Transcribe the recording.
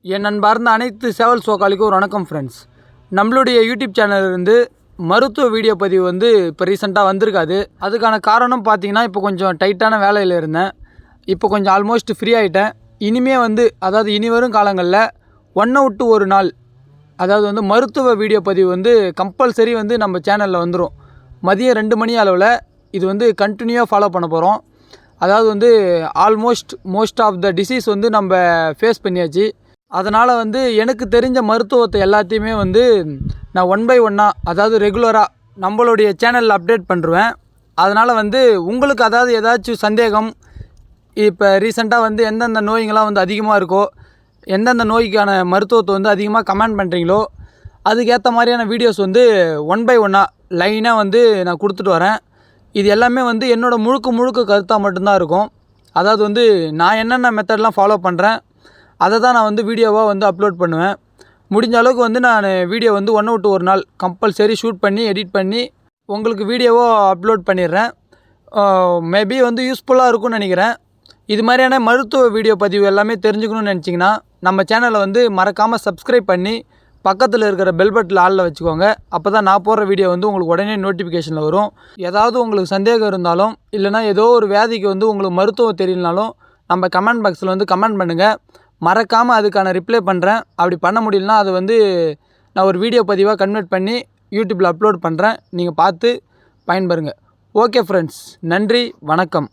என் நண்பார்ந்த அனைத்து சேவல் சோக்காளிக்கும் ஒரு வணக்கம் ஃப்ரெண்ட்ஸ். நம்மளுடைய யூடியூப் சேனலிருந்து மருத்துவ வீடியோ பதிவு இப்போ ரீசெண்டாக வந்திருக்காது. அதுக்கான காரணம் பார்த்தீங்கன்னா, இப்போ கொஞ்சம் டைட்டான வேலையில் இருந்தேன். இப்போ கொஞ்சம் ஆல்மோஸ்ட் ஃப்ரீ ஆகிட்டேன். இனிமே அதாவது இனி வரும் காலங்களில் ஒன்றை விட்டு ஒரு நாள் அதாவது மருத்துவ வீடியோ பதிவு கம்பல்சரி நம்ம சேனலில் வந்துடும். மதியம் 2 மணி அளவில் இது கண்டினியூவாக ஃபாலோ பண்ண போகிறோம். அதாவது மோஸ்ட் ஆஃப் த டிசீஸ் நம்ம ஃபேஸ் பண்ணியாச்சு. அதனால் எனக்கு தெரிஞ்ச மருத்துவத்தை எல்லாத்தையுமே நான் 1 by 1 அதாவது ரெகுலராக நம்மளுடைய சேனலில் அப்டேட் பண்ணுறேன். அதனால் உங்களுக்கு அதாவது ஏதாச்சும் சந்தேகம், இப்போ ரீசெண்டாக எந்தெந்த நோய்கள்லாம் அதிகமாக இருக்கோ, எந்தெந்த நோய்க்கான மருத்துவத்தை அதிகமாக கமெண்ட் பண்ணுறீங்களோ, அதுக்கேற்ற மாதிரியான வீடியோஸ் 1 by 1 லைனாக நான் கொடுத்துட்டு வரேன். இது எல்லாமே என்னோடய முழுக்க கருத்தாக மட்டும்தான் இருக்கும். அதாவது நான் என்னென்ன மெத்தட்லாம் ஃபாலோ பண்ணுறேன் அதை தான் நான் வீடியோவாக அப்லோட் பண்ணுவேன். முடிஞ்ச அளவுக்கு நான் வீடியோ ஒன்றை விட்டு ஒரு நாள் கம்பல்சரி ஷூட் பண்ணி எடிட் பண்ணி உங்களுக்கு வீடியோவாக அப்லோட் பண்ணிடுறேன். மேபி யூஸ்ஃபுல்லாக இருக்கும்னு நினைக்கிறேன். இது மாதிரியான மருத்துவ வீடியோ பதிவு எல்லாமே தெரிஞ்சுக்கணும்னு நினச்சிங்கன்னா நம்ம சேனலை மறக்காமல் சப்ஸ்கிரைப் பண்ணி பக்கத்தில் இருக்கிற பெல் பட்டனில் ஆளில் வச்சுக்கோங்க. அப்போ தான் நான் போடுற வீடியோ உங்களுக்கு உடனே நோட்டிஃபிகேஷனில் வரும். ஏதாவது உங்களுக்கு சந்தேகம் இருந்தாலும் இல்லைனா ஏதோ ஒரு வியாதிக்கு உங்களுக்கு மருத்துவம் தெரியலனாலும் நம்ம கமெண்ட் பாக்ஸில் கமெண்ட் பண்ணுங்கள். மறக்காமல் அதுக்கான ரிப்ளை பண்ணுறேன். அப்படி பண்ண முடியலனா அது நான் ஒரு வீடியோ பதிவாக கன்வெர்ட் பண்ணி யூடியூப்பில் அப்லோட் பண்ணுறேன். நீங்கள் பார்த்து பயன்பெறுங்க. ஓகே ஃப்ரெண்ட்ஸ், நன்றி, வணக்கம்.